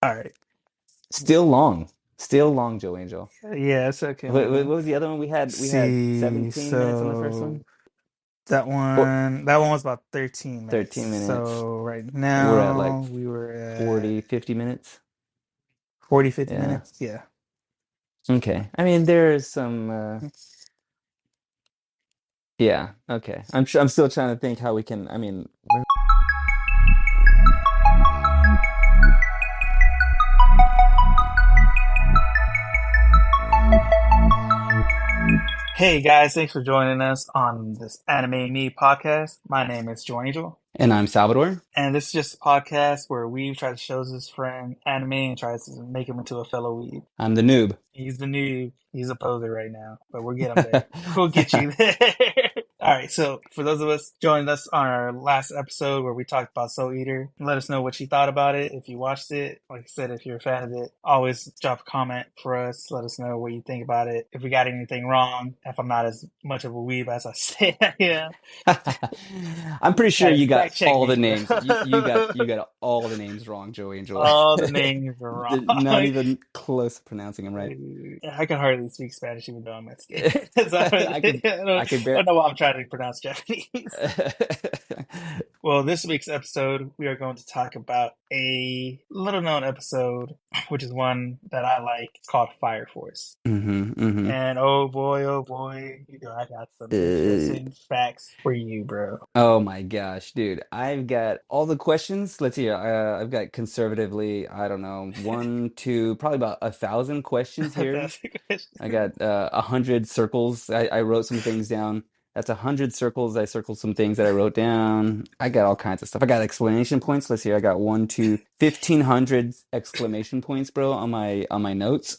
All right. Still long. Still long, Joe Angel. Yeah, it's okay, What man. was the other one we had? We had See, 17 minutes on the first so one, that or one was about 13 minutes. 13 minutes. So right We're at like now we were at 40, 50 minutes. 40, 50 Yeah. minutes. Yeah. Okay. I mean, there's some yeah, okay. I'm still trying to think how we can, I mean, Hey guys, thanks for joining us on this Anime Me podcast. My name is Joe Angel, and I'm Salvador. and this is just a podcast where we try to show his friend anime and tries to make him into a fellow weeb. I'm the noob. He's the new, he's a poser right now, but we'll get him there. We'll get you there. All right. So for those of us joining us on our last episode where we talked about Soul Eater, let us know what you thought about it. If you watched it, like I said, if you're a fan of it, always drop a comment for us. Let us know what you think about it. If we got anything wrong, if I'm not as much of a weeb as I say I am, I'm pretty sure you got fact check all the me, bro. names. You got all the names wrong, Joe Angel. All the names are wrong. Not even close to pronouncing them right. I can hardly speak Spanish even though I'm Mexican. So I could I could I bear don't know why I'm trying to pronounce Japanese. Well, this week's episode, we are going to talk about a little known episode, which is one that I like. It's called Fire Force. hmm. And oh boy, you know, I got some Uh, interesting facts for you, bro. oh my gosh, dude. I've got all the questions. Let's see. I've got conservatively, I don't know, one, two, probably about 1,000 questions here. That's a question. I got 100 circles. I wrote some things down. That's 100 circles. I circled some things that I wrote down. I got all kinds of stuff. I got exclamation points. Let's see. I got 1 to 1,500 exclamation points, bro, on my notes.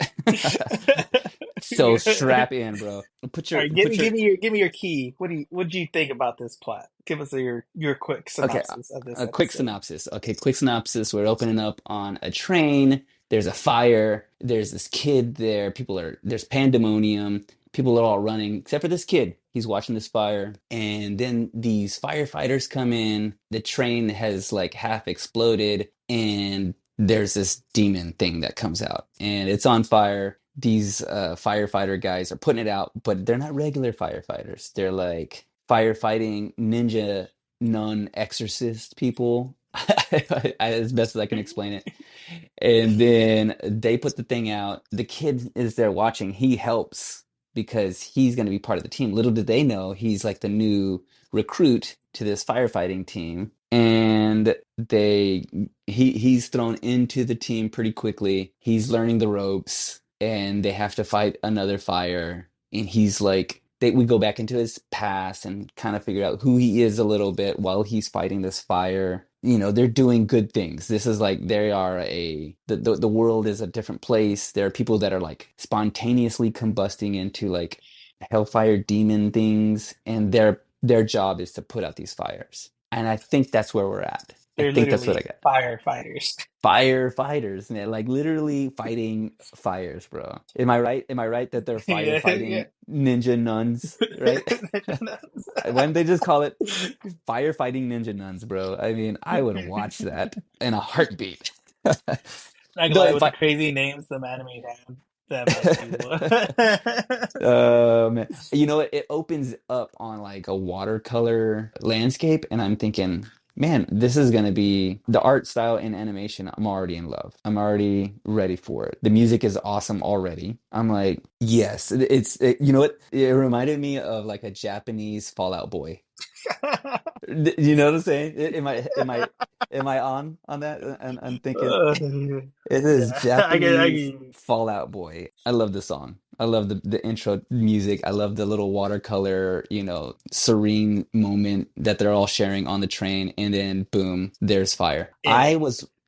So strap in, bro. All right, give me your key. What do you think about this plot? Give us your quick Okay, synopsis of this a quick episode. synopsis. Okay, quick synopsis. We're opening up on a train. There's a fire. There's this kid there. There's pandemonium. People are all running, except for this kid. He's watching this fire. And then these firefighters come in. The train has like half exploded, and there's this demon thing that comes out, and it's on fire. These firefighter guys are putting it out, but they're not regular firefighters. They're like firefighting ninja non-exorcist people, as best as I can explain it. And then they put the thing out. The kid is there watching. He helps because he's going to be part of the team. Little did they know he's like the new recruit to this firefighting team. And he's thrown into the team pretty quickly. He's learning the ropes, and they have to fight another fire. And he's like, we go back into his past and kind of figure out who he is a little bit while he's fighting this fire. You know, they're doing good things. This is like they are the world is a different place. There are people that are like spontaneously combusting into like hellfire demon things, and their job is to put out these fires. And I think that's where we're at. I They're think that's what I literally got. firefighters. Firefighters, man, like literally fighting fires, bro. Am I right? Am I right that they're Yeah, yeah. firefighting ninja nuns, right? Why don't they just call it firefighting ninja nuns, bro? I mean, I would watch that in a heartbeat. Not gonna Though lie, if with the I, crazy names them anime have, that might be one. man, you know, it opens up on like a watercolor landscape, and I'm thinking, man, this is gonna be the art style in animation. I'm already in love. I'm already ready for it. The music is awesome already. I'm like, yes, you know what? It reminded me of like a Japanese Fallout Boy. You know what I'm saying? Am I on that? And I'm thinking it is Yeah, Japanese Fallout Boy. I love the song. I love the intro music. I love the little watercolor, serene moment that they're all sharing on the train, and then boom, there's fire. yeah,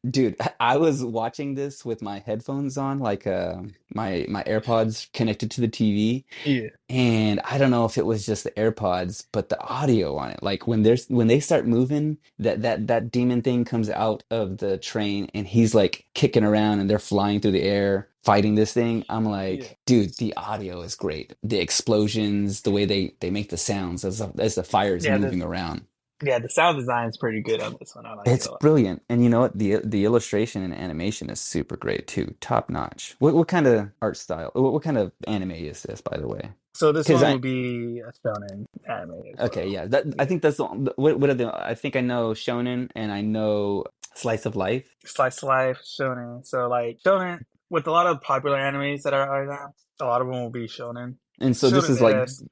Dude, I was watching this with my headphones on, like my AirPods connected to the TV. yeah. And I don't know if it was just the AirPods, but the audio on it, like when they start moving, that demon thing comes out of the train, and he's like kicking around, and they're flying through the air fighting this thing. I'm Yeah. like, dude, the audio is great. The explosions, the way they make the sounds as the fire is Yeah, the moving around. Yeah, the sound design is pretty good on this one. I like it It's a lot. brilliant. And you know what? The illustration and animation is super great too. Top notch. What kind of art style? What kind of anime is this, by the way? So this Because one I will be a shonen anime as okay, well. yeah. That I Yeah, think that's what are the I think I know Shonen and I know Slice of Life. slice of life shonen. So like shonen with a lot of popular animes that are right now, a lot of them will be shonen. And so this Shonen is like is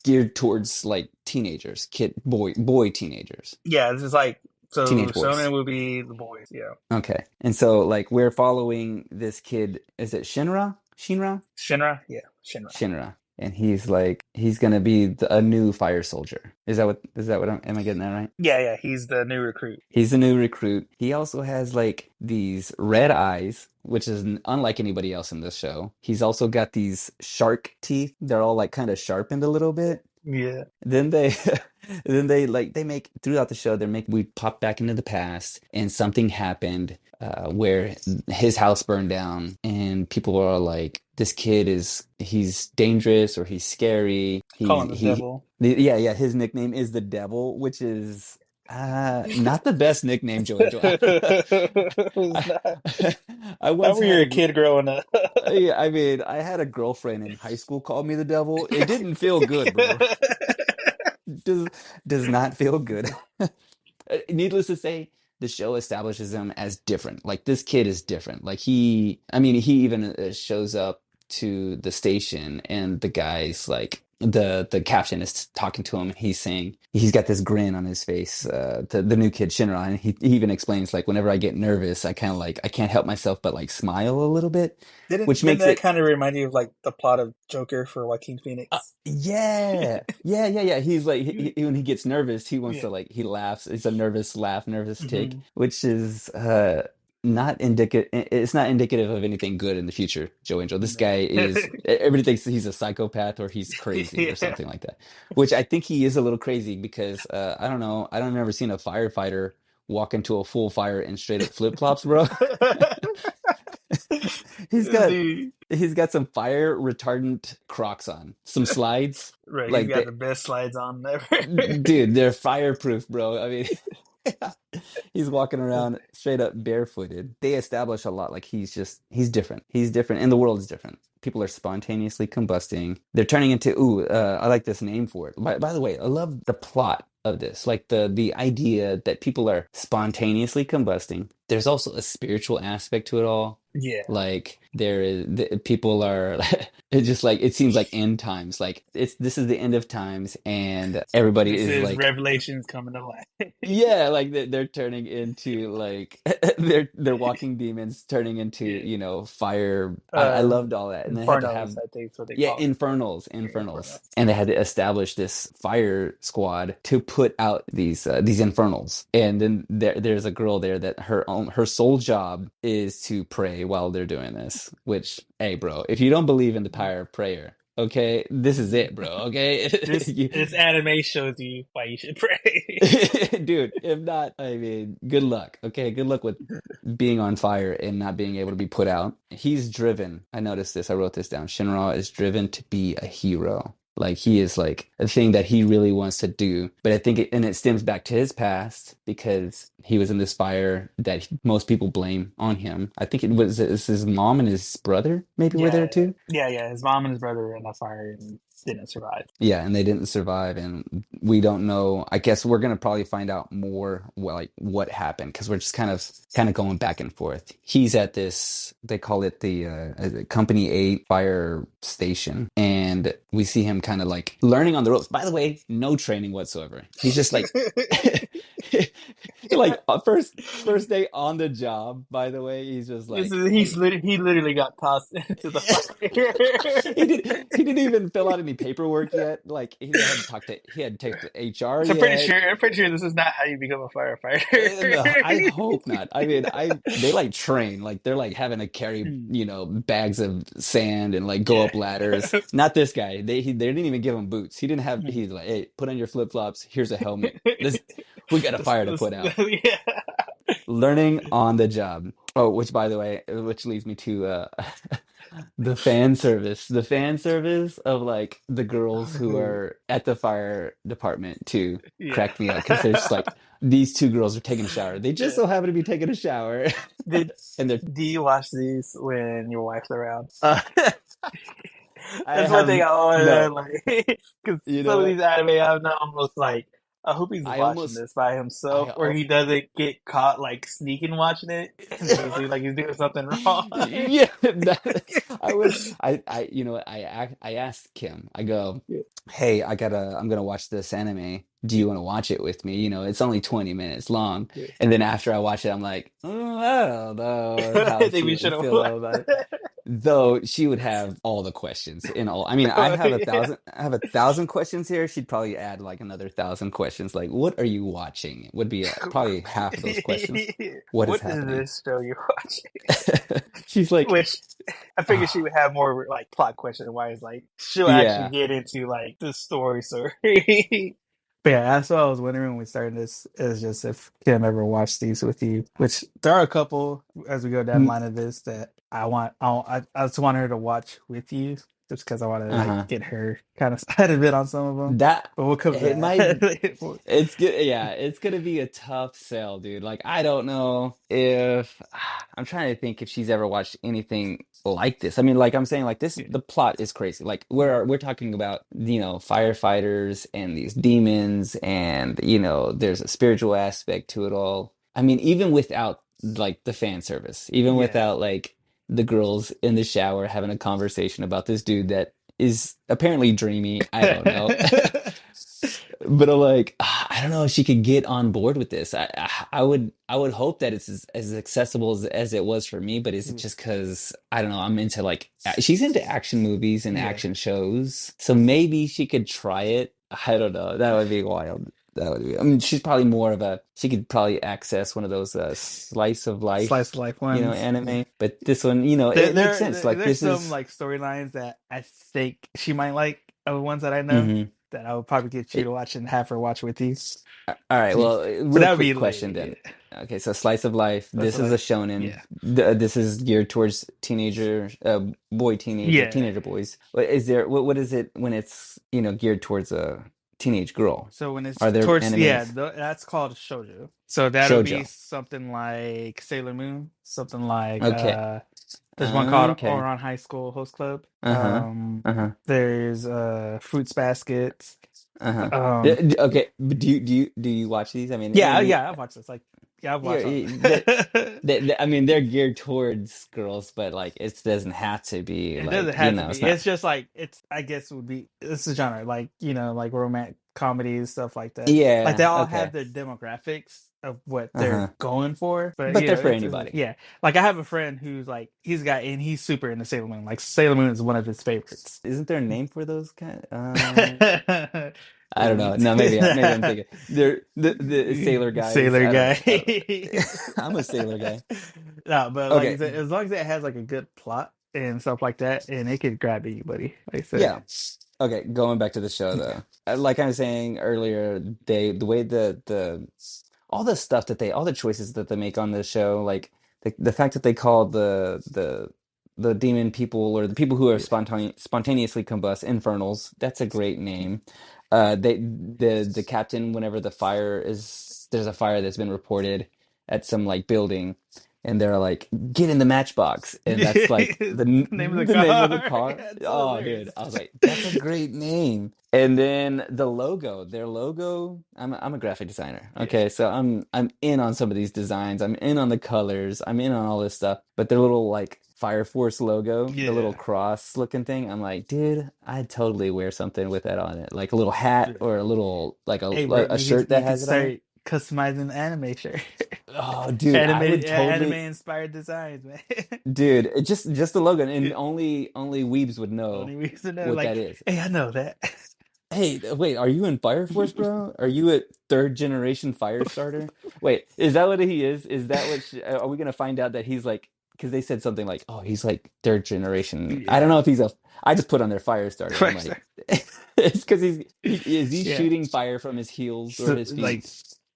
geared towards like teenagers, boy teenagers, yeah, this is like so teenage boys. shonen will be the boys. Yeah, Okay. And so like we're following this kid, is it Shinra? Shinra? Shinra. Yeah, Shinra. Shinra. And he's like he's gonna be a new fire soldier. Is that what am I getting that right? Yeah, yeah, he's the new recruit. He's a new recruit. He also has like these red eyes, which is unlike anybody else in this show. He's also got these shark teeth. They're all like kind of sharpened a little bit. Yeah, Then they then they like they make throughout the show they make we pop back into the past and something happened where his house burned down and people are like this kid is he's dangerous or he's scary. call him the devil. Yeah, his nickname is the Devil, which is not the best nickname, Joey. It's I, not. I How once were you had a a kid growing up? yeah, I mean, I had a girlfriend in high school call me the devil. It didn't feel good, bro. Does does not feel good. Needless to say, the show establishes him as different. Like this kid is different. Like I mean, he even shows up to the station, and the guy's like, the captain is talking to him. He's saying he's got this grin on his face. The new kid Shinra, and he even explains like whenever I get nervous, I kind of like I can't help myself but like smile a little bit, which Didn't makes that it kind of remind you of like the plot of Joker for Joaquin Phoenix? yeah. He's like when he gets nervous, he wants Yeah. to like he laughs. It's a nervous laugh, nervous tick, Hmm. which is not indicative. It's not indicative of anything good in the future. Joe Angel. This No. guy is. Everybody thinks he's a psychopath or he's crazy or Yeah. something like that. Which I think he is a little crazy because I don't know. I don't remember seeing a firefighter walk into a full fire in straight up flip flops, bro. He's got The he's got some fire retardant Crocs on, some slides. right, he's Like got the best slides on ever. dude, they're fireproof, bro. I mean, he's walking around straight up barefooted. They establish a lot like he's different. He's different and the world is different. People are spontaneously combusting. They're turning into I like this name for it. By the way, I love the plot of this. Like the idea that people are spontaneously combusting. There's also a spiritual aspect to it all. Yeah. Like people are it's just like it seems like end times. Like this is the end of times and everybody This is is like Revelations coming to life. yeah, like they're turning into like they're walking demons turning into, Yeah. fire. I Uh, loved all that. And they had to Infernos, have I think is what they yeah, call it. Yeah, infernals. Infernos. And they had to establish this fire squad to put out these infernals. And then there's a girl there that her sole job is to pray while they're doing this, which hey bro, if you don't believe in the power of prayer, okay, this is it, bro, okay? This anime shows you why you should pray. Dude, if not, I mean, good luck. Okay, good luck with being on fire and not being able to be put out. He's driven. I noticed this. I wrote this down. Shinra is driven to be a hero. Like he is like a thing that he really wants to do. But I think it stems back to his past because he was in this fire that most people blame on him. I think it's his mom and his brother maybe were Yeah, there too. yeah. His mom and his brother were in the fire and didn't survive. Yeah, and they didn't survive, and we don't know. I guess we're gonna probably find out more like what happened because we're just kind of going back and forth. He's at this, they call it the Company 8 fire station, and we see him kind of like learning on the ropes. By the way, no training whatsoever. He's just like like first day on the job. By the way, he's just like, hey. He literally got tossed into the He didn't fire. even fill out any paperwork yet. Like he hadn't talked to HR So yet. I'm pretty sure this is not how you become a No, I firefighter. hope not. I mean, they like train, like they're like having to carry, bags of sand and like go Yeah. up ladders. Not this guy. They didn't even give him boots. He didn't have. He's like, hey, put on your flip flops. Here's a helmet. This we got a fire to put out. Yeah. Learning on the job. Oh, which by the way, which leads me to The fan service of like the girls who Oh, are at the fire department too yeah. cracked me up because there's like these two girls are taking a shower. They just Yeah. so happen to be taking a shower, Did and they're do you watch these when your wife's around? I That's one thing have I always no, like, because you know some of what? these anime I'm not almost like, I hope he's I watching almost this by himself, I or al- he doesn't get caught like sneaking watching it, and make it seem like he's doing something wrong. yeah, I was I you know what I asked Kim. I go, Yeah. "Hey, I'm gonna watch this anime. Do you want to watch it with me? You know, it's only 20 minutes long." Yeah. And then after I watch it, I'm like, "Oh, I don't know I how think she we would should have. feel about it." Though she would have all the questions in all. I mean, Yeah. I have 1,000 questions here. She'd probably add like another 1,000 questions. Like, what are you watching? Would be probably half of those questions. What is What is happening? this show you're watching? She's like, Which I figured she would have more like plot question wise, like she'll actually yeah. get into like the story. But yeah, that's what I was wondering when we started this, is just if Kim ever watched these with you. Which there are a couple as we go down the Mm, line of this that I just want her to watch with you, just because I want to like uh-huh. get her kind of side of it on some of them. That But we'll come to it might that. it's good. Yeah, it's gonna be a tough sell, dude. Like, I don't know if I'm trying to think if she's ever watched anything like this. I mean, like I'm saying, like this, Yeah, the plot is crazy. Like yeah, we're talking about, firefighters and these demons, and there's a spiritual aspect to it all. I mean, even without like the fan service, even yeah. without like the girls in the shower having a conversation about this dude that is apparently dreamy. I don't know. But I'm like, I don't know if she could get on board with this. I would hope that it's as accessible as it was for me, but is it just because I don't know, I'm into like she's into action movies and Yeah. action shows. So maybe she could try it. I don't know. That would be wild. That would be, I mean, she's probably more of a, she could probably access one of those slice of Slice life, of life ones. Yeah. anime. But this one, There, it makes sense. Like there's this some is like storylines that I think she might like, of the ones that I know, mhm. that I would probably get you to watch and have her watch with you. All right. See, Well, but real that would quick be question lit. then. Yeah, Okay, so slice of life. that's This is a like, shonen. yeah, This is geared towards teenager, yeah. teenager boys. What is it when it's geared towards a teenage girl? So when it's Are there towards, yeah, animes that's called shoujo. So that'll be shoujo? something like Sailor Moon, something like Okay. there's one called Okay. Ouran High School Host Club. Uh-huh. Uh-huh. There's Fruits Basket. Uh-huh. Um, Okay, but do you watch these? I mean, yeah, yeah, I've watched this. Like, yeah, I've you're, watched all. I mean, they're geared towards girls, but like it doesn't have to be It like, doesn't have to it's be. not. It's just like it's. I guess would be. It's a genre like like romantic comedies, stuff like that. Like they Yeah, all have okay. their demographics of what they're Uh-huh. going for. But But they're for it's anybody. yeah. Like I have a friend who's like he's got and he's super into Sailor Moon. Like Sailor Moon is one of his favorites. Isn't there a name for those kind? I don't know. Maybe No, maybe I'm thinking they're the sailor guys. Sailor I don't know. guy. I'm a sailor guy. No, but like I Okay. said, as long as it has like a good plot and stuff like that, and it could grab anybody. Like I said, Yeah. Okay. Going back to the show yeah, though, like I was saying earlier, the way the all the stuff that all the choices that they make on this show, like the fact that they call the demon people, or the people who are yeah, spontaneously combust, infernals. That's a great name. The captain, whenever there's a fire that's been reported at some like building, and they're like, get in the matchbox, and that's like the name of the the name of the car. car. That's so Oh, dude, hilarious. I was like, that's a great name. And then the logo, their logo. I'm a graphic designer. Yeah, Okay, so I'm in on some of these designs. I'm in on the colors. I'm in on all this stuff. But their little like Fire Force logo, the little yeah, cross looking thing. I'm like, dude, I'd totally wear something with that on it, like a little hat, yeah. or a little like Hey, bro, a shirt that you could has it on it. start customizing the anime shirt. Oh, dude, I would Anime totally. inspired designs, man. Dude, it just the logo, and Yeah. only weebs would know Only reason that, what that like, is. hey, I know that. Hey, wait, are you in Fire Force, bro? Are you a third generation fire starter? Wait, is that what he is? Is that what are we gonna find out that he's like, because they said something like, oh, he's like third generation. I don't Yeah. know if he's a, I just put on their fire starter. I'm First, like, it's because is he yeah. shooting fire from his heels or So, his feet? like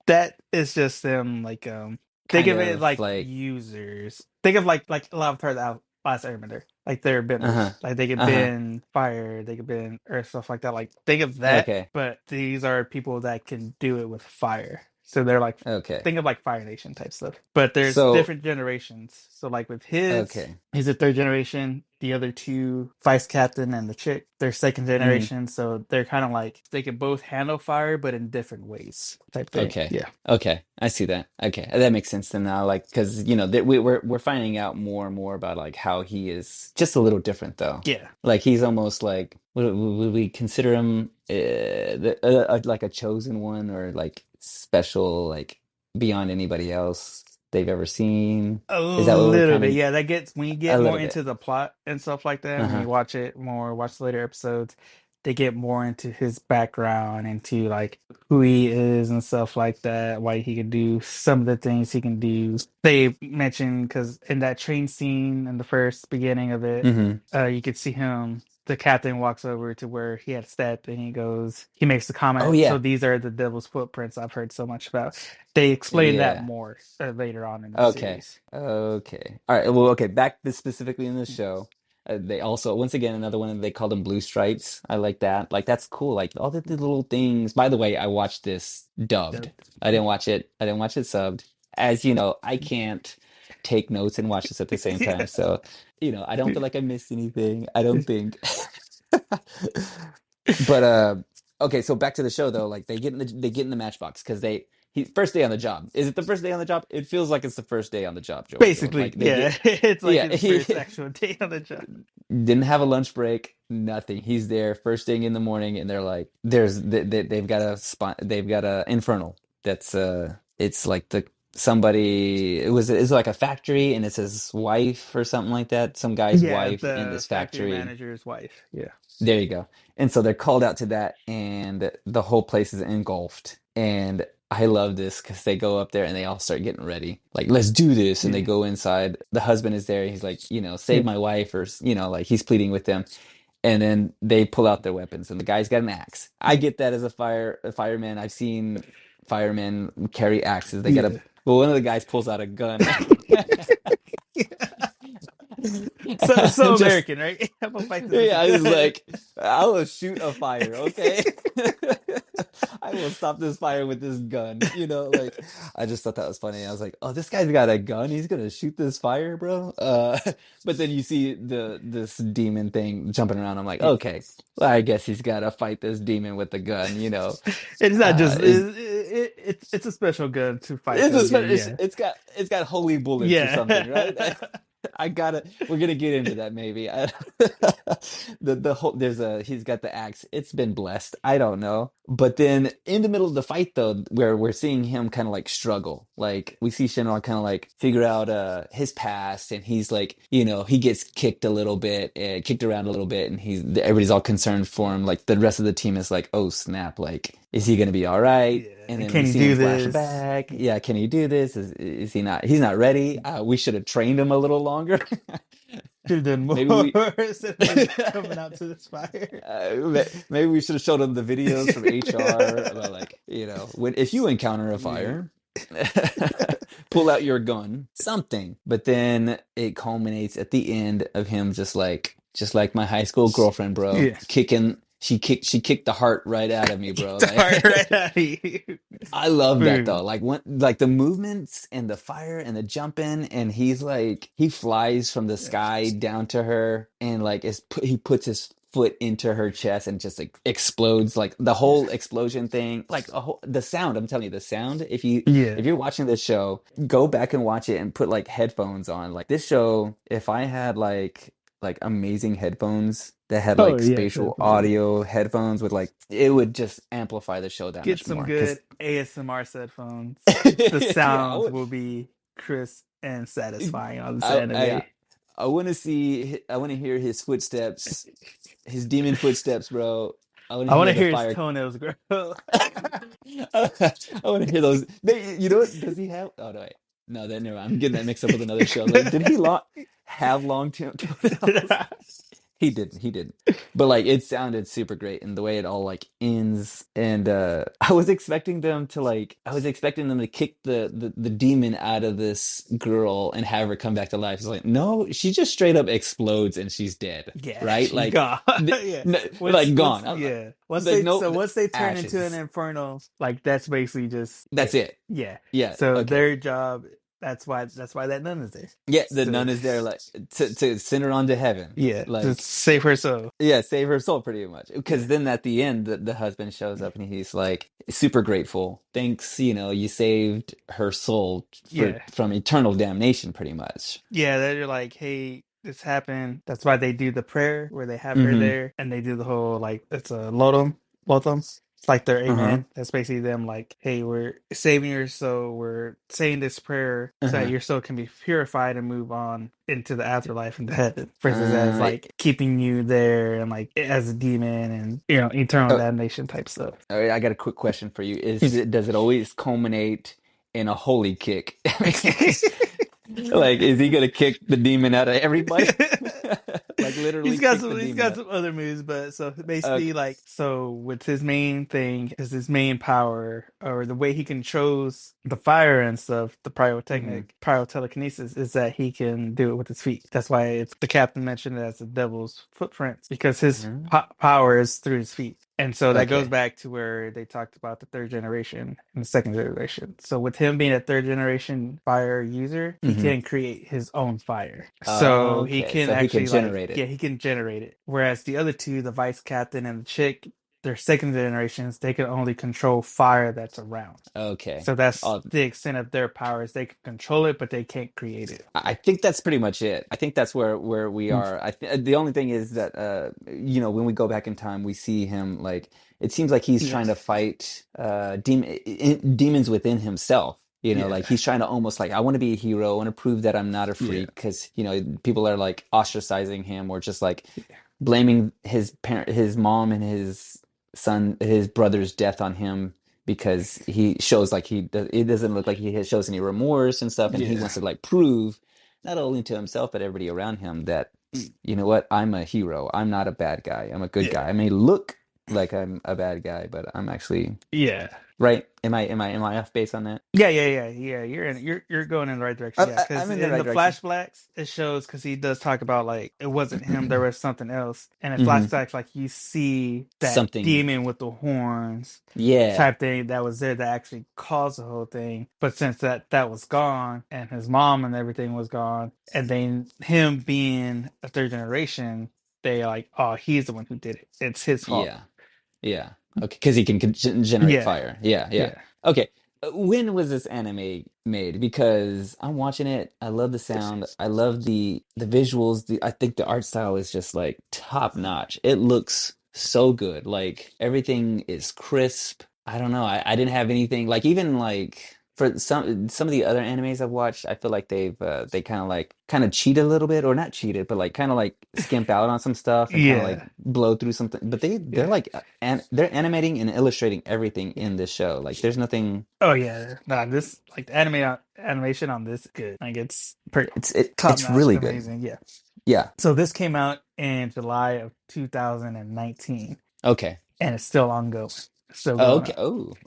that is just them like think Kind of it of like like, users. Think of like a lot of times out Last Airbender. Like they're Uh-huh. benders. Like they could Uh-huh. bend fire, they could bend earth, stuff like that. Like think of that, Okay. but these are people that can do it with fire. So they're like Okay. think of like Fire Nation type stuff. But there's So, different generations. So like with his, okay. he's a third generation. The other two, Vice Captain and the chick, they're second Mm-hmm. generation. So they're kind of like they can both handle fire, but in different ways, type thing. Okay. Yeah. Okay. I see that. Okay. That makes sense to now. Like, because that we're finding out more and more about like how he is just a little different though. Yeah. Like he's almost like would we consider him like a chosen one or like special, like beyond anybody else they've ever seen? A Is that what we're little kind bit, of yeah. That gets when you a get more little bit? into the plot and stuff like that. When Uh-huh. you watch it more, watch the later episodes, they get more into his background, into like who he is and stuff like that. Why he can do some of the things he can do. They mentioned because in that train scene in the first beginning of it, Mm-hmm. you could see him. The captain walks over to where he had stepped, and he makes the Oh comment. So yeah. these are the devil's footprints I've heard so much about. They explain that Yeah. more later on in the Okay. series. Okay. All right. Well, okay. Back to specifically in the show, they also once again another one they called them blue stripes. I like that. Like that's cool. Like all the little things. By the way, I watched this dubbed. Yep. I didn't watch it. I didn't watch it subbed. As you know, I can't take notes and watch this at the same time. Yeah. So, I don't feel like I missed anything. I don't think. But okay, so back to the show though, like they get in the matchbox because he first day on the job. Is it the first day on the job? It feels like it's the first day on the job, Jordan. Basically, Like they yeah. get It's like yeah, his first actual day on the job. didn't have a lunch break, nothing. He's there first thing in the morning and they're like they've got a spot they've got a infernal that's it's like the somebody it's like a factory and it's his wife or something like that, some guy's Yeah, wife in the this factory factory. manager's wife. Yeah. There you go. And so they're called out to that, and the whole place is engulfed. And I love this because they go up there and they all start getting ready. Like, let's do this. And they Yeah. go inside. The husband is there. He's like, save Yeah. my wife, or, like he's pleading with them. And then they pull out their weapons, and the guy's got an axe. I get that as a fireman. I've seen firemen carry axes. They got a, Yeah. well, one of the guys pulls out a gun. So Just American, right? I'm gonna fight this with a yeah, I was gun. like, I will shoot a fire, okay? I will stop this fire with this gun. Like I just thought that was funny. I was like, oh, this guy's got a gun. He's gonna shoot this fire, bro. But then you see this demon thing jumping around. I'm like, Yeah. okay, well, I guess he's gotta fight this demon with the gun. It's not just Is it's a special gun to fight it's this a, game. spe- Yeah. it's got holy bullets or Yeah. something, right? We're gonna get into that maybe. The whole he's got the axe. It's been blessed. I don't know. But then in the middle of the fight though, where we're seeing him kind of like struggle, like we see Shenron kind of like figure out his past, and he's like, he gets kicked a little bit, kicked around a little bit, and everybody's all concerned for him. Like the rest of the team is like, oh snap, like is he gonna be all right? And Yeah. then we Can you see him do flash this? back. Yeah, can he do this? Is he not? He's not ready. We should have trained him a little longer. Should have done Maybe more we instead of just coming out to this fire. maybe we should have showed him the videos from HR about like, if you encounter a Yeah. fire, pull out your gun, something. But then it culminates at the end of him just like my high school girlfriend, bro, Yeah. kicking. She kicked the heart right out of me, bro. The heart right Like out of you. I love that Boom. though. Like like the movements and the fire and the jumping, and he flies from the Yeah. sky down to her, and like he puts his foot into her chest and just like explodes, like the Yeah. whole explosion thing, like the sound. I'm telling you, the sound. Yeah. If you're watching this show, go back and watch it and put like headphones on. Like this show, if I had like amazing headphones that had Oh like yeah, spatial definitely. audio headphones with like it would just amplify the show that Get much some more good because ASMR headphones. The yeah sounds will be crisp and satisfying on this I, anime. I I want to I want to hear his footsteps, his demon footsteps, bro. I want to I want hear to the hear his fire. toenails grow. I want to hear those. You know what? Does he have? Oh no, wait. No, never mind. I'm getting that mixed up with another show. Like, did he have long toenails? He didn't. But like it sounded super great and the way it all like ends and I was expecting them to kick the demon out of this girl and have her come back to life. It's like, no, she just straight up explodes and she's dead, Yeah, right? she's Like gone. Yeah. like Once gone. yeah. Like no Once they turn into an ashes. inferno, like that's basically just That's it. it. Yeah. Yeah, So okay. their job, that's why that nun is there. Yeah, the So nun is there like to send her on to heaven. yeah, just Like save her soul. yeah, save her soul pretty much. Because Yeah. then at the end, the husband shows up and he's like super grateful. Thanks, you saved her soul Yeah. from eternal damnation, pretty much. Yeah, they're like, hey, this happened. That's why they do the prayer where they have her Mm-hmm. there and they do the whole like it's a lotum. It's like their Uh-huh. amen. That's basically them like, hey, we're saving your soul. We're saying this prayer so that Uh-huh. your soul can be purified and move on into the afterlife and heaven. Versus as Uh, like keeping you there and like as a demon and eternal oh, damnation type stuff. all right, I got a quick question for you. Does it always culminate in a holy kick? Like, is he gonna kick the demon out of everybody? Like literally kick the He's demon got out. some other moves, but so basically Okay. like so with his main thing is his main power or the way he controls the fire and stuff, the Mm-hmm. pyro telekinesis is that he can do it with his feet. That's why it's the captain mentioned it as the devil's footprints because his Mm-hmm. power is through his feet. And so that goes Okay. back to where they talked about the third generation and the second generation. So with him being a third generation fire user, he Mm-hmm. can create his own fire. So he Okay. can So he can actually like, generate yeah, it. he can generate it. Whereas the other two, the vice captain and the chick, they're second generations, they can only control fire that's around. Okay. So that's Uh, the extent of their powers. They can control it, but they can't create it. I think that's pretty much it. I think that's where we Mm. are. The only thing is that when we go back in time, we see him like it seems like he's Yeah. trying to fight demons within himself. Like Yeah. he's trying to almost like I want to be a hero. I want to prove that I'm not a Yeah. freak because people are like ostracizing him or just like blaming his mom and his brother's death on him because he shows like it doesn't look like he shows any remorse and stuff, and he Yeah. wants to like prove not only to himself but everybody around him that Mm. you know what, I'm a hero. I'm not a bad guy. I'm a good Yeah. guy. I may look like I'm a bad guy, but I'm actually Yeah. right. Am I off base on that? Yeah. You're going in the right direction. Yeah, because I'm in the in right the direction. flashbacks, it shows because he does talk about like it wasn't him, there was something else. And in Hmm. flashbacks, like you see that Something. demon with the horns Yeah. type thing that was there that actually caused the whole thing. But since that was gone and his mom and everything was gone, and then him being a third generation, they like, oh, he's the one who did it. It's his fault. Yeah. Yeah. Okay, because he can generate Yeah. fire. Yeah, yeah. Yeah. Okay. When was this anime made? Because I'm watching it. I love the sound. I love the visuals. I think the art style is just like top notch. It looks so good. Like everything is crisp. I don't know. I didn't have anything like even like for some of the other animes I've watched, I feel like they kind of cheat a little bit, or not cheated, but like kind of like skimp out on some stuff and kind of like Yeah. blow through something. But they're Yeah. like and they're animating and illustrating everything Yeah. in this show. Like there's nothing. Oh yeah, nah, this like the animation on this is good. Like it's pretty top It's notch, really good. amazing. Yeah. Yeah. So this came out in July of 2019, Okay. and it's still ongoing. It's still Oh, going okay.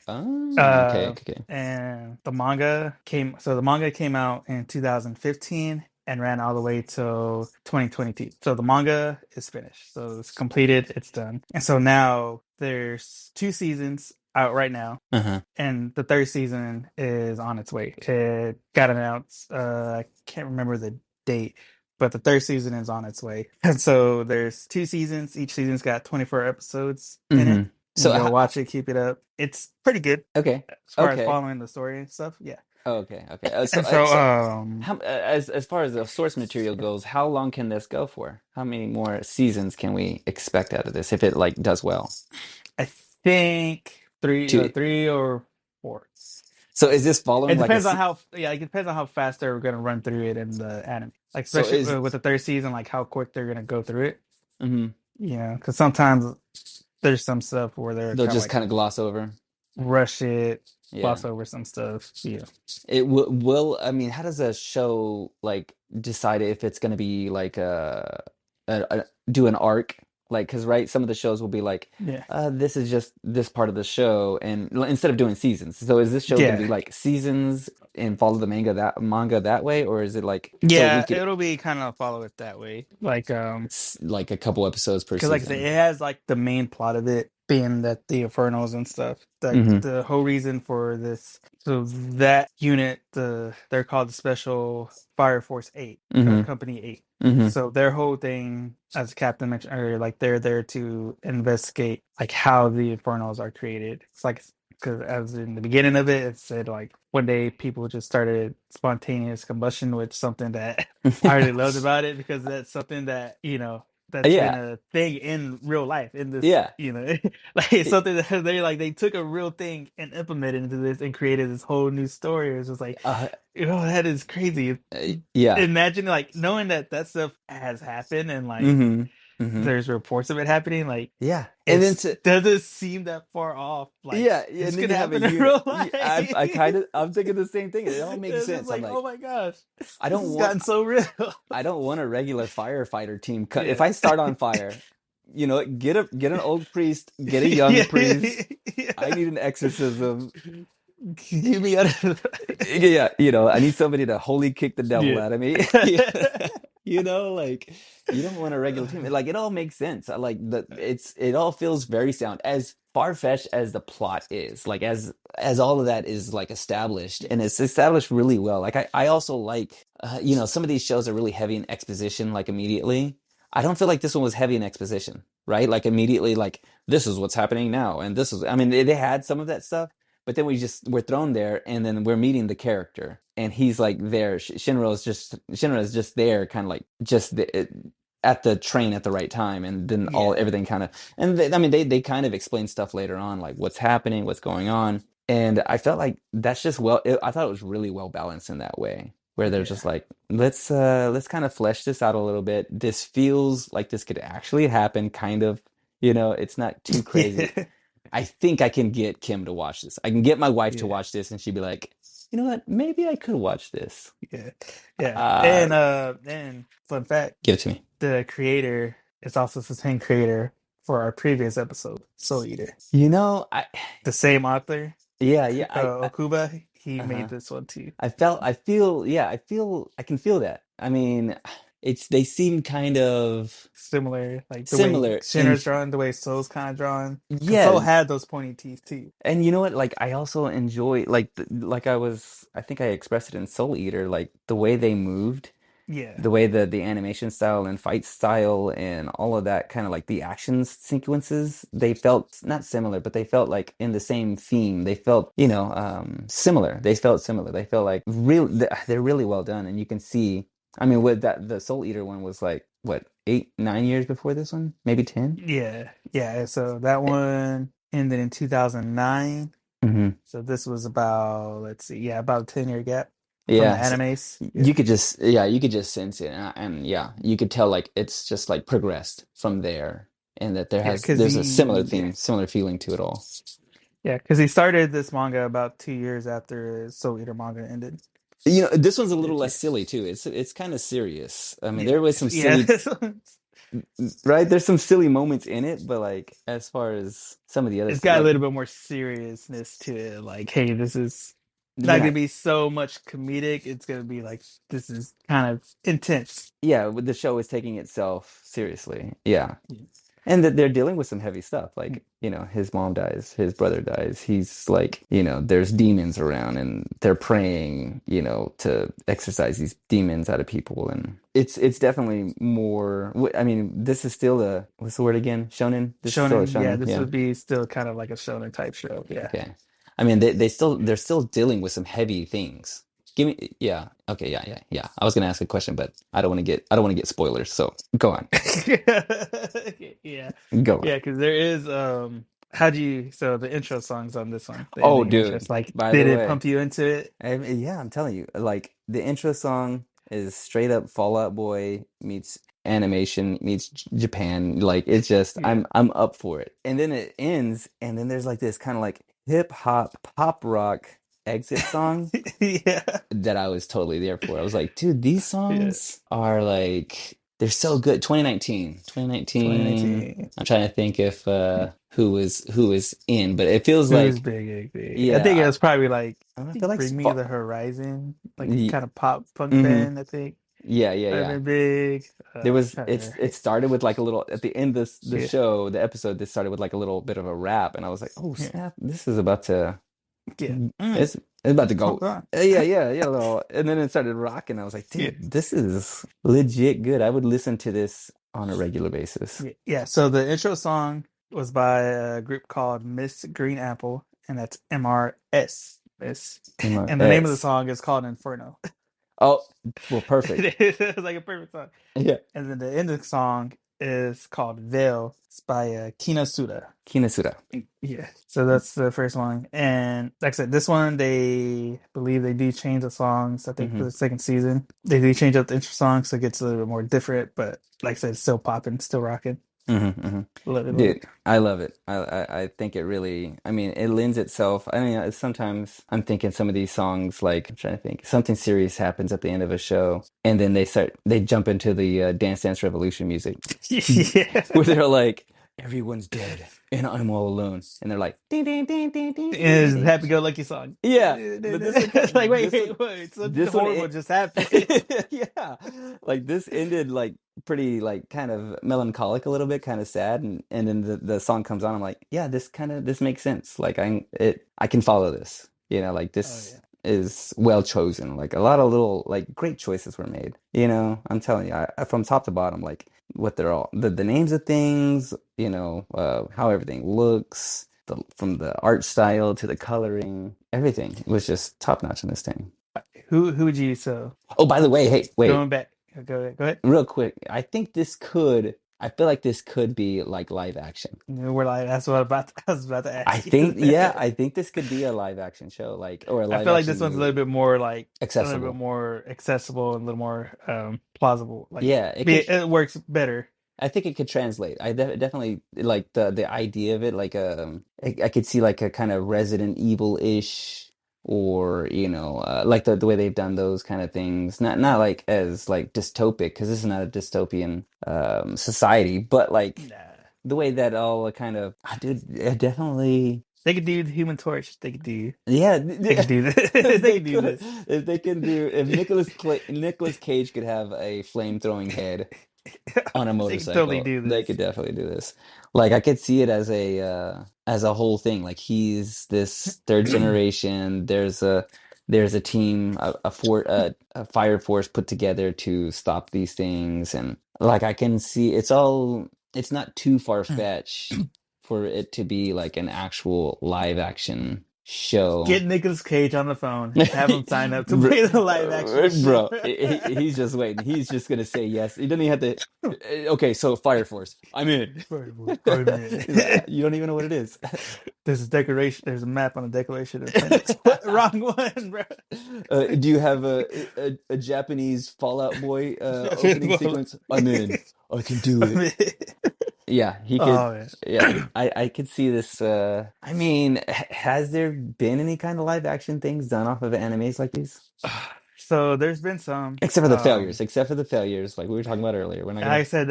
on. Okay. Uh, Okay. and the manga came out in 2015 and ran all the way till 2022. So the manga is finished. So it's completed. It's done. And so now there's 2 seasons out right now Uh-huh. and the third season is on its way. It got announced. I can't remember the date, but the third season is on its way. And so there's 2 seasons. Each season's got 24 episodes in it. Mm-hmm. You So can go watch it, keep it up. It's pretty good okay. as far as Okay. following the story and stuff. Yeah. Okay. Okay. And so How as far as the source material goes, how long can this go for? How many more seasons can we expect out of this if it like does well? I think Two. three or four. So is this It following like a depends on how yeah, it depends on how fast they're gonna run through it in the anime. Like so especially is with the third season, like how quick they're gonna go through it. mhm. Yeah, because sometimes there's some stuff where they're They'll kind of just like kind of gloss over. rush it, Yeah. gloss over some stuff. Yeah. It will I mean, how does a show like decide if it's going to be like do an arc, like because right, some of the shows will be like, Yeah. this is just this part of the show, and instead of doing seasons. So is this show going to be Yeah. like seasons and follow the manga that way, or is it like so we Yeah, could it'll be kind of follow it that way. like a couple episodes per Because like I said, season? it has like the main plot of it being that the Infernals and stuff. Like Mm-hmm. the whole reason for this, so that unit, they're called the Special Fire Force 8, Mm-hmm. Company 8. Mm-hmm. So their whole thing, as Captain mentioned earlier, like they're there to investigate like how the Infernals are created. It's like because as in the beginning of it, it said like one day people just started spontaneous combustion, which something that I really loved about it because that's something that that's been Yeah. a thing in real life in this, Yeah. like it's It- something that they took a real thing and implemented into this and created this whole new story. It's just like, uh, that is crazy. yeah. Imagine like knowing that that stuff has happened and like Mm-hmm. Mm-hmm. there's reports of it happening. Like Yeah. And then it to doesn't seem that far off. Like yeah, yeah, this and then could you have a happen in unit. real life. I kind of I'm thinking the same thing. It all makes It's just sense. I'm like, oh like, my gosh, I this don't has want gotten so real. I don't want a regular firefighter team. If Yeah. I start on fire, get an old priest, get a young Yeah. priest. I Yeah. need an exorcism. Get me out of Yeah, I need somebody to holy kick the devil yeah. out of me. Like you don't want a regular team. Like it all makes sense. I like it all feels very sound. As far-fetched as the plot is, like as all of that is like established and it's established really well. Like I also like some of these shows are really heavy in exposition, like immediately. I don't feel like this one was heavy in exposition, right? Like immediately, like this is what's happening now, and this is. I mean, they had some of that stuff, but then we're thrown there, and then we're meeting the character, and he's like there. Shinra is just there, kind of like at the train at the right time, and then Yeah. everything kind of. And I mean, they kind of explain stuff later on, like what's happening, what's going on, and I felt like that's just I thought it was really well balanced in that way, where they're Yeah. just like, let's kind of flesh this out a little bit. This feels like this could actually happen, kind of. It's not too crazy. Yeah. I think I can get Kim to watch this. I can get my wife to Yeah. watch this, and she'd be like, you know what? Maybe I could watch this. Yeah. Yeah. Uh, And fun fact, Give it to me. the creator is also the same creator for our previous episode, Soul Eater. I The same author, yeah, yeah, Okuba, he uh-huh. made this one too. I can feel that. I mean, they seem kind of Similar, like the way similar in Shinra's drawn, the way Soul's kind of drawn. Because yeah, Soul had those pointy teeth too. and you know what? Like I also enjoy like I think I expressed it in Soul Eater, like the way they moved, Yeah. the way the animation style and fight style and all of that kind of like the action sequences, they felt not similar, but they felt like in the same theme. They felt, similar. They felt similar. They felt like they're really well done. And you can see, I mean, with that, the Soul Eater one was like, what, 8, 9 years before this one? Maybe 10? Yeah. Yeah. So that one ended in 2009. Mm-hmm. So this was about, let's see, yeah, about a 10-year gap from the Yeah, animes. Yeah. you could just sense it, and yeah, you could tell like it's just like progressed from there, and that Yeah. there's a similar theme, similar feeling to it all. Yeah. Because he started this manga about 2 years after Soul Eater manga ended. This one's a little Yeah. less silly too. It's kind of serious. I mean, Yeah. there was some Yeah. silly, right? There's some silly moments in it, but like as far as some of the other It's stuff, got a like little bit more seriousness to it. Like, hey, this is not yeah, gonna be so much comedic. It's gonna be like this is kind of intense. yeah, the show is taking itself seriously. Yeah. Yeah. And that they're dealing with some heavy stuff. Like, his mom dies, his brother dies. He's like, there's demons around and they're praying, to exorcise these demons out of people. And it's definitely more, I mean, this is still what's the word again? Shonen? This is still a Shonen, yeah, shonen. this Yeah. would be still kind of like a shonen type show. Yeah. Okay. I mean, they're still dealing with some heavy things. Give me, yeah. Okay. Yeah. Yeah. Yeah. I was going to ask a question, but I don't want to get spoilers. So go on. Yeah. Go on. Yeah, because there is how do you so the intro songs on this one, the Oh, ending intros, dude, like by did the it way. pump you into it? Yeah, I'm telling you, like the intro song is straight up Fall Out Boy meets animation meets Japan. Like it's just Yeah. I'm up for it. And then it ends, and then there's like this kind of like hip hop pop rock exit song Yeah. that I was totally there for. I was like, dude, these Yeah. songs are like They're so good. 2019. 2019. 2019. I'm trying to think if who was in, but it feels Who's like big, big? I think it yeah, was probably like I I feel think like Bring Me the Horizon, like y- kind of pop punk mhm. band. I think Yeah, yeah, might have yeah. been big. There was Trying it's to, it started with like a little at the end of the yeah, show, the episode, this started with like a little bit of a rap, and I was like, oh yeah, snap, this is about to yeah. it's about to go. Hold on. Yeah, yeah, yeah, little. And then it started rocking. I was like, Yeah, dude, this is legit good. I would listen to this on a regular basis. yeah, yeah. So the intro song was by a group called Miss Green Apple, and that's MRS. Miss. And the name of the M-R-S. song is called Inferno. Oh, well, perfect. It's like a perfect song. Yeah. And then the end of the song is called Veil. It's by Kina Suda. Kinesura. Yeah. So that's the first one. And like I said, this one they believe they do change the songs. I think for Hmm. the second season. They do change up the intro song so it gets a little bit more different, but like I said, it's still popping, still rocking. Hmm. Hmm. Love it, love it. Dude, I love it. I think it really, I mean, it lends itself. I mean, sometimes I'm thinking some of these songs, like, I'm trying to think, something serious happens at the end of a show, and then they jump into the Dance Dance Revolution music, Yeah. where they're like, everyone's dead, and I'm all alone. And they're like, ding, ding, ding, ding, ding, ding, It's ding, a ding. happy go lucky song. Yeah, but this one, It's like, wait, this one, wait, wait, something this one, horrible just happened. yeah, like this ended like pretty like kind of melancholic a little bit, kind of sad, and then the song comes on. I'm like, yeah, this makes sense. Like I can follow this. Like Oh this yeah. is well chosen. Like a lot of little like great choices were made. I'm telling you, from top to bottom, like what they're all the names of things, how everything looks from the art style to the coloring, everything was just top notch in this thing. Who would you so Oh, by the way, hey, wait, going back? Go ahead. real quick. I feel like this could be like live action. We're like that's what I was about to I ask you. think, yeah, I think this could be a live action show, like, or a I live feel like this action one's a little movie. bit more like a little bit Accessible. more accessible and a little more plausible. Like Yeah, it works better. I think it could translate. I definitely like the idea of it. Like I could see like a kind of Resident Evil-ish, or like the way they've done those kind of things. Not like as like dystopic, because this is not a dystopian society, but like Nah. the way that all kind of, dude, definitely. They could do the Human Torch. Yeah, They could do this. They they could do could. this. If they can do, if Nicolas Cage could have a flame throwing head on a They could totally motorcycle, do they this. could definitely do this. Like I could see it as a whole thing. Like he's this third generation. There's a team, a fire force put together to stop these things, and like I can see it's not too far-fetched for it to be like an actual live action show. Get Nicolas Cage on the phone. Have him sign up to play the live action show. Bro, he's just waiting. He's just gonna say yes. He doesn't even have to. Okay, so Fire Force, I'm in. I'm in. He's like, you don't even know what it is. There's a declaration. There's a map on the Declaration of Independence. What? Wrong one, bro. Do you have a Japanese Fallout Boy opening sequence? I'm in. I can do I'm it. in. Yeah, he could. Oh Yeah, man. I could see this. I mean, has there been any kind of live action things done off of animes like these? So there's been some. Except for the failures. Except for the failures, like we were talking about earlier. We're not Like gonna. I said,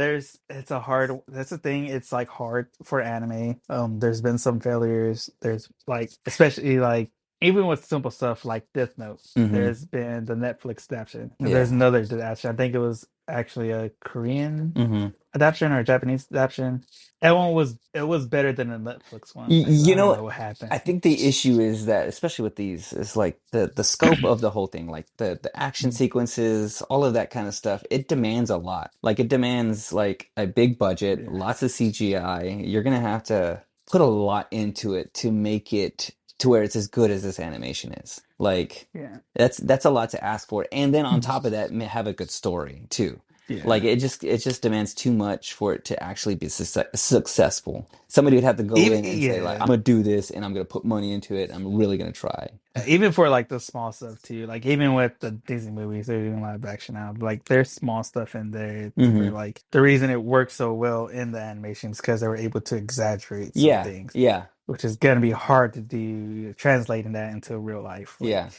it's a hard. That's the thing. It's like hard for anime. There's been some failures. There's like, especially like even with simple stuff like Death Note. Hmm. There's been the Netflix adaptation. And there's Yeah. another adaptation. I think it was actually a Korean Hmm. adaptation or a Japanese adaptation. That one was better than the Netflix one. You, I you don't know, know what happened. I think the issue is that, especially with these, is like the scope of the whole thing, like the action sequences, all of that kind of stuff. It demands a lot. Like it demands like a big budget, Yeah. lots of CGI. You're gonna have to put a lot into it to make it to where it's as good as this animation is. Like Yeah. that's a lot to ask for, and then on top of that, have a good story too. Like Yeah. it just demands too much for it to actually be successful. Somebody would have to go Even in and say like, yeah. I'm gonna do this and I'm gonna put money into it. I'm really gonna try. Even for like the small stuff too, like even with the Disney movies, they're doing live action now. Like there's small stuff in there where Hmm. like the reason it works so well in the animations because they were able to exaggerate some Yeah, things, yeah, which is gonna be hard to do translating that into real life. Like yeah.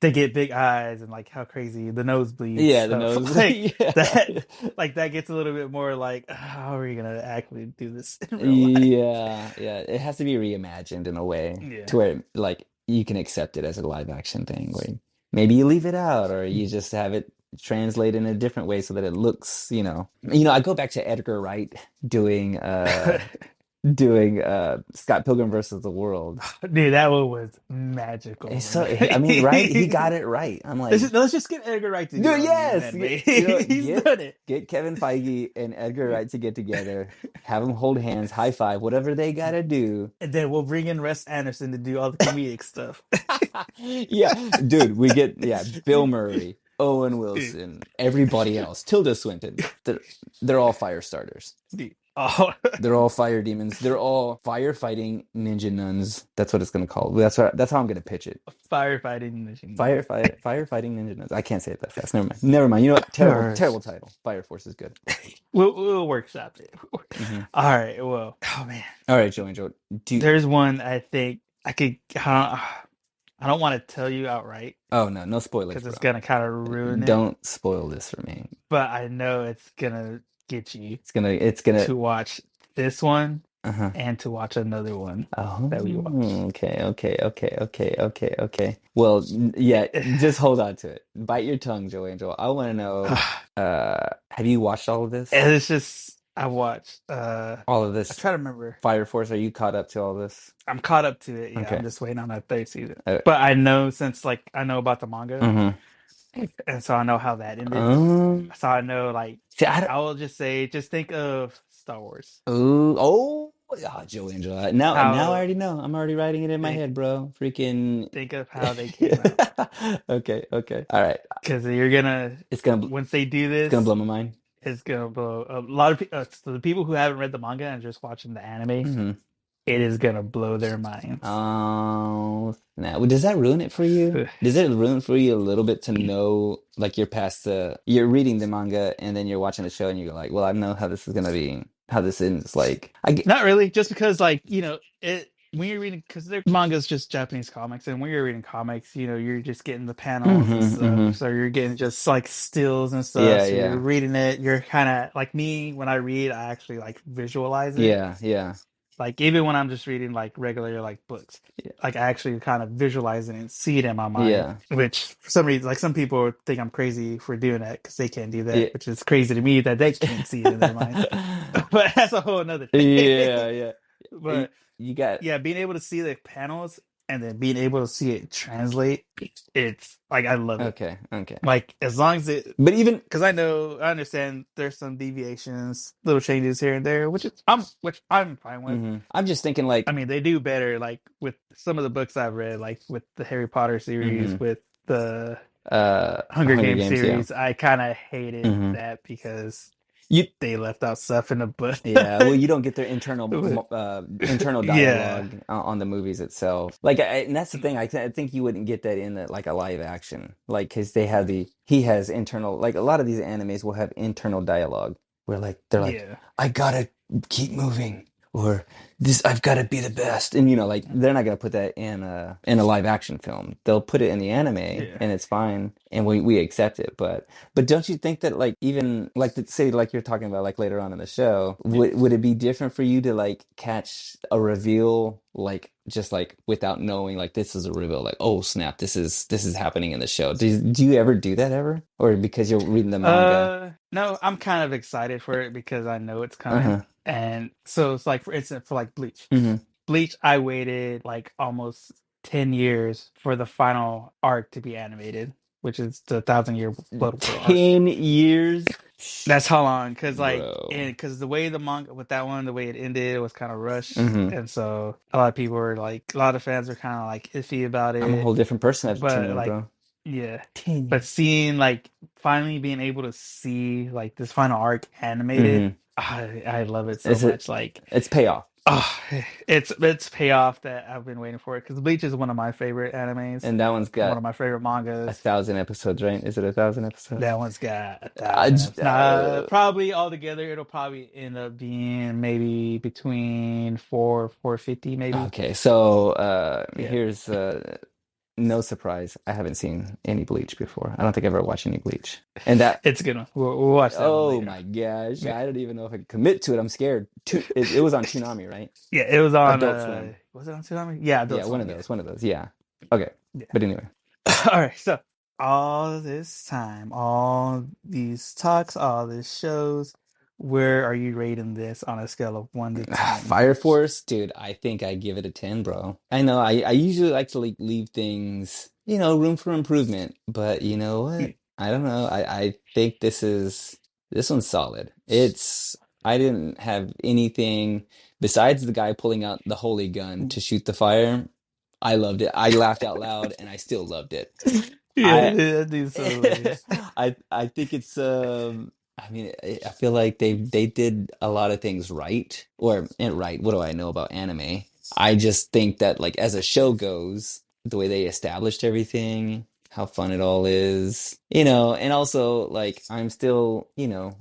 they get big eyes and like how crazy the nosebleeds Yeah, the stuff. nose. Like Yeah. that, like that gets a little bit more like, how are you gonna actually do this in real life? Yeah, yeah. It has to be reimagined in a way Yeah. to where like you can accept it as a live action thing, where maybe you leave it out or you just have it translate in a different way so that it looks, I go back to Edgar Wright doing Scott Pilgrim versus the World. Dude, that one was magical, It's man. so, I mean, right? He got it right. I'm like, Let's just get Edgar Wright to do dude, all these yes, anime. He's get done it. Kevin Feige and Edgar Wright to get together, have them hold hands, high five, whatever they gotta do. And then we'll bring in Russ Anderson to do all the comedic stuff. Yeah, dude, Bill Murray, Owen Dude, Wilson, everybody else, Tilda Swinton. They're all fire starters. dude. Oh, They're all fire demons. They're all firefighting ninja nuns. That's what it's gonna call. That's how I'm gonna pitch it. firefighting machine. Firefighting ninja nuns. I can't say it that fast. Never mind. Never mind. You know what? Terrible, Alright. terrible title. Fire Force is good. We'll workshop it. Hmm. All right. Well, oh man, All right, Joe Angel. there's one I think I could. I don't want to tell you outright Oh no, no spoilers, because bro. it's gonna kind of ruin it. Don't spoil this for me. But I know it's gonna get you It's gonna. to watch this one Uh-huh. and to watch another one Oh, that we watched. okay. Well, yeah, just hold on to it. Bite your tongue, Joe Angel. I want to know, have you watched all of this? And it's just I watched. All of I this try to remember. Fire Force, are you caught up to all this? I'm caught up to it. Yeah, I'm Okay. just waiting on that third season. Uh, But I know since like I know about the manga, mm-hmm. and so I know how that ended. So I know like See, I will just say, just think of Star Wars. Joe Angel. Now I How already know. I'm already writing it in my think head, bro. Freaking. think of how they came out, Okay. All right. because you're gonna It's gonna once they do it's gonna this, blow my mind. it's gonna blow a lot of people. So the people who haven't read the manga and just watching the anime, Hmm. it is gonna blow their minds. Oh, now does that ruin it for you? Does it ruin for you a little bit to know, like you're reading the manga and then you're watching the show and you're like, well, I know how this is gonna be, how this ends. Like, I get, Not really, just because like it when you're reading, because their manga is just Japanese comics, and when you're reading comics, you're just getting the panels and stuff, so you're getting just like stills and stuff. Yeah, So you're yeah, reading it, you're kind of like me when I read, I actually like visualize it. yeah. Like even when I'm just reading like regular like books, Yeah, like I actually kind of visualize it and see it in my mind. yeah, Which for some reason, like some people think I'm crazy for doing that because they can't do yeah. that, which is crazy to me that they can't see it in their mind. But that's a whole another thing. Yeah, yeah. You, But you got yeah, being able to see the panels and then being able to see it translate, it's like I love it. okay. Like as long as it, But even because I understand there's some deviations, little changes here and there, which I'm fine with. I'm just thinking like, I mean, they do better like with some of the books I've read, like with the Harry Potter series, hmm with the Hunger Hunger Games Games, yeah. series. I kind of hated Hmm. that because You they left out stuff in the book. Yeah, well, you don't get their internal Yeah, dialogue on the movies itself. Like, and that's the thing. I think you wouldn't get that in like a live action, like because he has internal. Like a lot of these animes will have internal dialogue where like they're like, yeah, I gotta keep moving, or this I've got to be the best, and like they're not gonna put that in a live action film. They'll put it in the anime, yeah. and it's fine, and we accept it. But don't you think that like even like say like you're talking about like later on in the show, would it be different for you to like catch a reveal like just like without knowing like this is a reveal like oh snap this is happening in the show? Do you ever do that ever or because you're reading the manga? No, I'm kind of excited for it because I know it's coming. Uh-huh. And so it's like, for instance, for like Bleach. Hmm. Bleach, I waited like almost 10 years for the final arc to be animated, which is the Thousand Year Blood War arc. 10 years, That's how long, because like, bro. and because the way the manga with that one, the way it ended, it was kind of rushed, Hmm. and so a lot of people were like, a lot of fans were kind of like iffy about I'm a it, whole different person after 10 but years, like, bro. yeah, 10 but years. seeing like finally being able to see like this final arc animated, Hmm. I love it so Is it? much. Like, It's payoff. oh, it's payoff that I've been waiting for it because Bleach is one of my favorite animes, And that one's one got of my favorite a mangas. 1,000 episodes, right? Is it 1,000 episodes? That one's got a I thousand. j- Nah, probably altogether, it'll probably end up being maybe between 450, maybe. okay, so Yeah. here's no surprise, I haven't seen any Bleach before. I don't think I've ever watched any Bleach. And that, It's a good one. We'll watch that one oh later. my gosh, Yeah, I don't even know if I can commit to it. I'm scared. It was on Toonami, right? yeah. It was on. Adult Swim. Was it on Tsunami? Yeah, Yeah, Adult Swim. Yeah, one of those. Yeah. Okay. yeah. But anyway, All right. So all this time, all these talks, all these shows. Where are you rating this on a scale of 1 to 10? Fire Force, dude, I think I give it a 10, bro. I know I usually like to like leave things, room for improvement, but you know what? I don't know. I think this one's solid. I didn't have anything besides the guy pulling out the holy gun to shoot the fire. I loved it. I laughed out loud and I still loved it. Yeah, I that dude's so hilarious. I think it's I mean I feel like they did a lot of things right right. What do I know about anime? I just think that like as a show goes, the way they established everything, how fun it all is, and also like I'm still,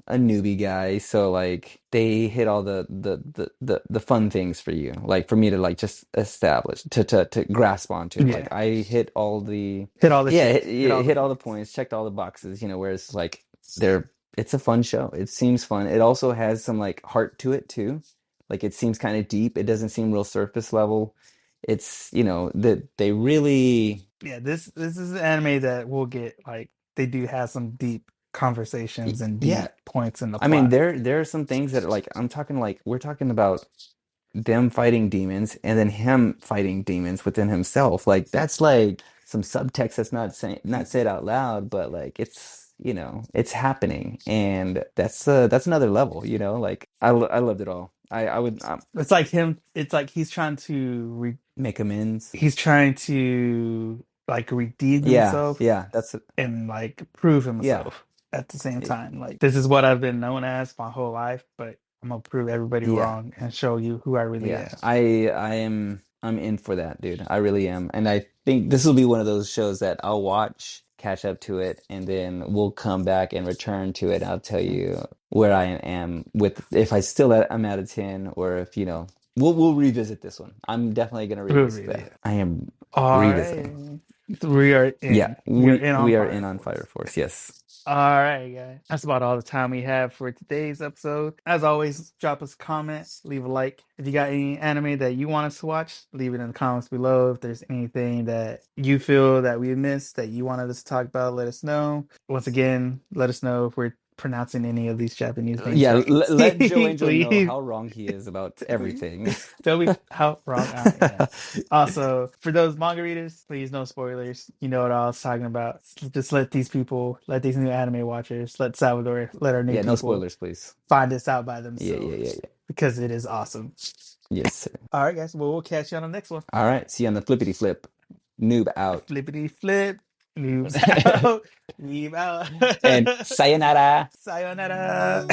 a newbie guy, so like they hit all the fun things for you, like for me to like just establish to grasp onto. Yeah, Like I hit all the hit all the yeah, checks, hit all the hit all the points. points, checked all the boxes, whereas like it's a fun show. It seems fun. It also has some like heart to it too. Like it seems kind of deep. It doesn't seem real surface level. It's, that they really Yeah, this is an anime that will get like they do have some deep conversations and yeah. deep points in the I mean, plot. there are some things that are like I'm talking like we're talking about them fighting demons and then him fighting demons within himself. Like that's like some subtext that's not said out loud, but like it's happening, and that's another level. Like I loved it all. I would It's like him. It's like he's trying to make amends. he's trying to like redeem Yeah, himself yeah, and like prove yeah, himself at the same it- time. Like this is what I've been known as my whole life, but I'm gonna prove everybody yeah. wrong and show you who I really Yeah, am. I'm in for that, dude. I really am. And I think this will be one of those shows that I'll watch, catch up to it, and then we'll come back and return to it. I'll tell you where I am with if I still am at a 10, or if, we'll revisit this one. I'm definitely gonna revisit Really. that. I am All right. revisiting. We are Yeah, in. We are in on we are in Fire on Force. Fire Force. Yes. All right, guys. That's about all the time we have for today's episode. As always, drop us a comment, leave a like. If you got any anime that you want us to watch, leave it in the comments below. If there's anything that you feel that we missed that you wanted us to talk about, let us know. Once again, let us know if we're pronouncing any of these Japanese names Yeah, right. let Joe Angel know Please. how wrong he is about everything. Tell me how wrong I am. Also, for those manga readers, please no spoilers. You know what I was talking about. Just let these people, let these new anime watchers, let Salvador, let our new Yeah, no people spoilers, please. find this out by Yeah, yeah, yeah, themselves yeah. because it is awesome. Yes, sir. All right, guys. Well, we'll catch you on the next one. All right. See you on the flippity flip. Noob out. Flippity flip. Noobs out. Weeb out. And sayonara. Sayonara.